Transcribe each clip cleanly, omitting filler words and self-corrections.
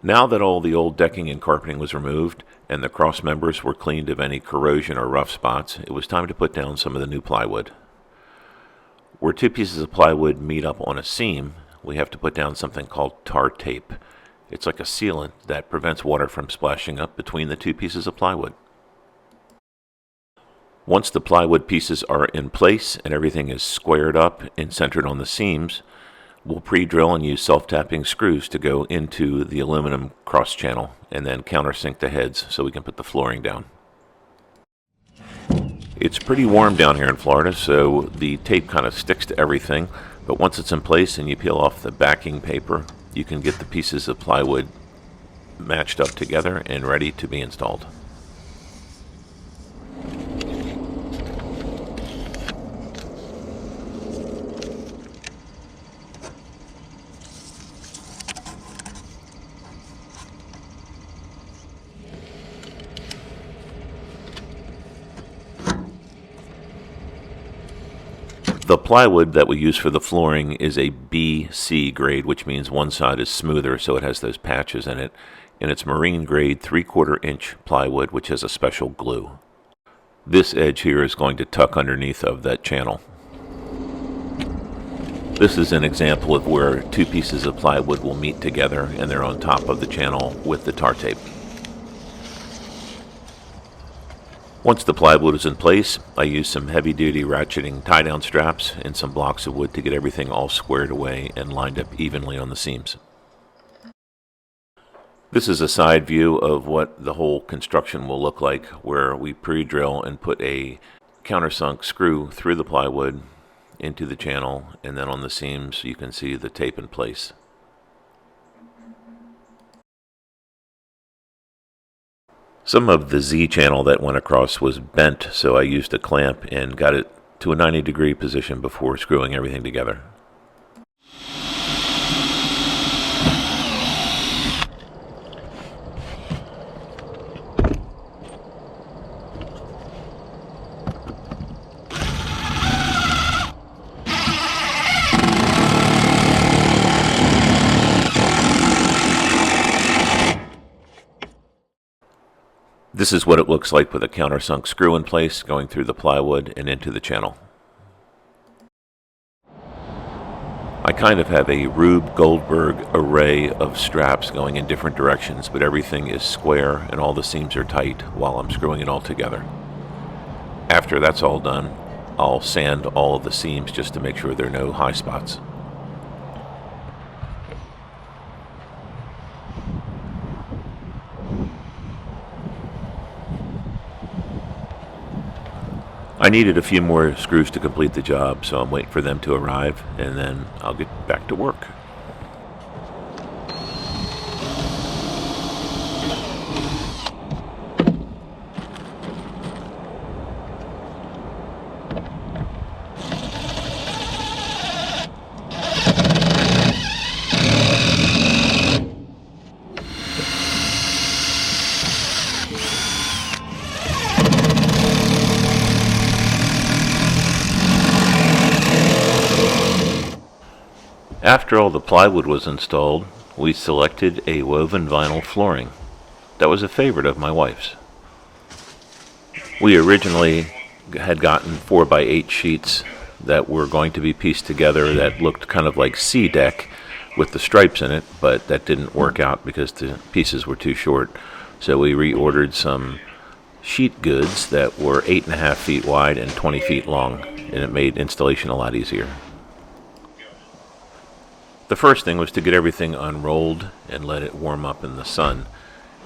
Now that all the old decking and carpeting was removed and the cross members were cleaned of any corrosion or rough spots, it was time to put down some of the new plywood. Where two pieces of plywood meet up on a seam, we have to put down something called tar tape. It's like a sealant that prevents water from splashing up between the two pieces of plywood. Once the plywood pieces are in place and everything is squared up and centered on the seams, we'll pre-drill and use self-tapping screws to go into the aluminum cross channel and then countersink the heads so we can put the flooring down. It's pretty warm down here in Florida, so the tape kind of sticks to everything, but once it's in place and you peel off the backing paper, you can get the pieces of plywood matched up together and ready to be installed. The plywood that we use for the flooring is a BC grade, which means one side is smoother, so it has those patches in it. And it's marine grade 3/4 inch plywood, which has a special glue. This edge here is going to tuck underneath of that channel. This is an example of where two pieces of plywood will meet together and they're on top of the channel with the tar tape. Once the plywood is in place, I use some heavy-duty ratcheting tie-down straps and some blocks of wood to get everything all squared away and lined up evenly on the seams. This is a side view of what the whole construction will look like, where we pre-drill and put a countersunk screw through the plywood into the channel, and then on the seams you can see the tape in place. Some of the Z channel that went across was bent, so I used a clamp and got it to a 90-degree position before screwing everything together. This is what it looks like with a countersunk screw in place going through the plywood and into the channel. I kind of have a Rube Goldberg array of straps going in different directions, but everything is square and all the seams are tight while I'm screwing it all together. After that's all done, I'll sand all of the seams just to make sure there are no high spots. I needed a few more screws to complete the job, so I'm waiting for them to arrive, and then I'll get back to work. After all the plywood was installed, we selected a woven vinyl flooring. That was a favorite of my wife's. We originally had gotten 4x8 sheets that were going to be pieced together that looked kind of like C-deck with the stripes in it, but that didn't work out because the pieces were too short. So we reordered some sheet goods that were 8.5 feet wide and 20 feet long, and it made installation a lot easier. The first thing was to get everything unrolled and let it warm up in the sun.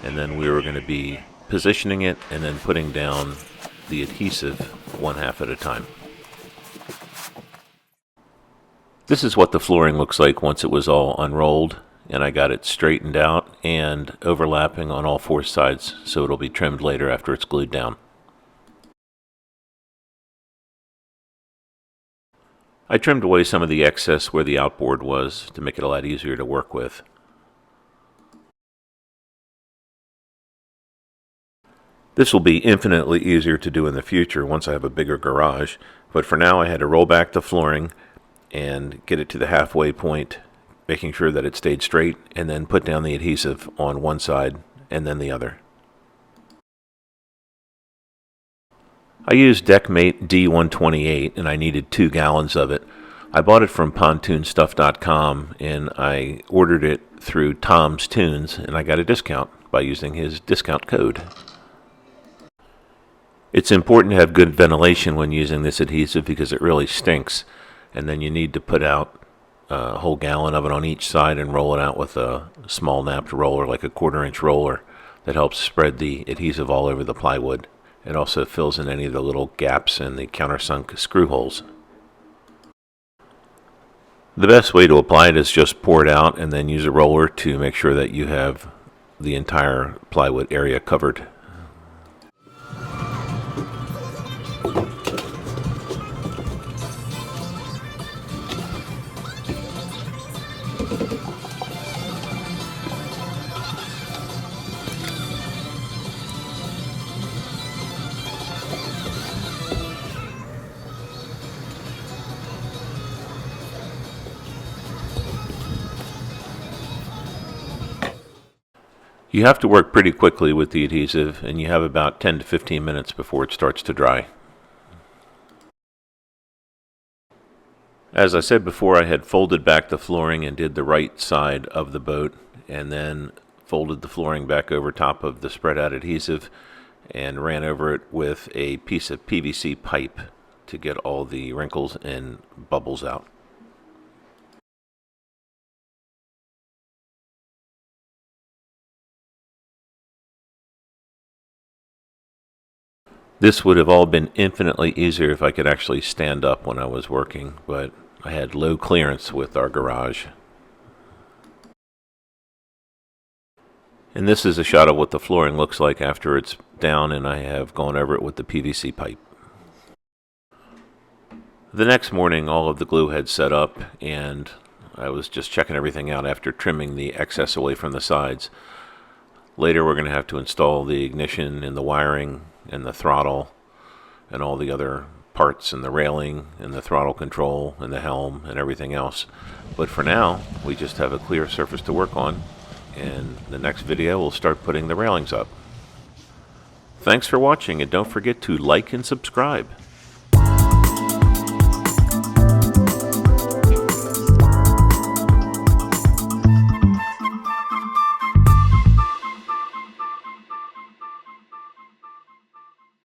And then we were going to be positioning it and then putting down the adhesive one half at a time. This is what the flooring looks like once it was all unrolled, and I got it straightened out and overlapping on all four sides so it'll be trimmed later after it's glued down. I trimmed away some of the excess where the outboard was to make it a lot easier to work with. This will be infinitely easier to do in the future once I have a bigger garage, but for now I had to roll back the flooring and get it to the halfway point making sure that it stayed straight, and then put down the adhesive on one side and then the other. I used Deckmate D128 and I needed 2 gallons of it. I bought it from pontoonstuff.com and I ordered it through Tom's Tunes, and I got a discount by using his discount code. It's important to have good ventilation when using this adhesive because it really stinks, and then you need to put out a whole gallon of it on each side and roll it out with a small napped roller, like a 1/4-inch roller, that helps spread the adhesive all over the plywood. It also fills in any of the little gaps in the countersunk screw holes. The best way to apply it is just pour it out and then use a roller to make sure that you have the entire plywood area covered. You have to work pretty quickly with the adhesive, and you have about 10 to 15 minutes before it starts to dry. As I said before, I had folded back the flooring and did the right side of the boat, and then folded the flooring back over top of the spread out adhesive and ran over it with a piece of PVC pipe to get all the wrinkles and bubbles out. This would have all been infinitely easier if I could actually stand up when I was working, but I had low clearance with our garage. And this is a shot of what the flooring looks like after it's down and I have gone over it with the PVC pipe. The next morning, all of the glue had set up, and I was just checking everything out after trimming the excess away from the sides. Later, we're going to have to install the ignition and the wiring and the throttle and all the other parts and the railing and the throttle control and the helm and everything else. But for now, we just have a clear surface to work on, and the next video we'll start putting the railings up. Thanks for watching, and don't forget to like and subscribe.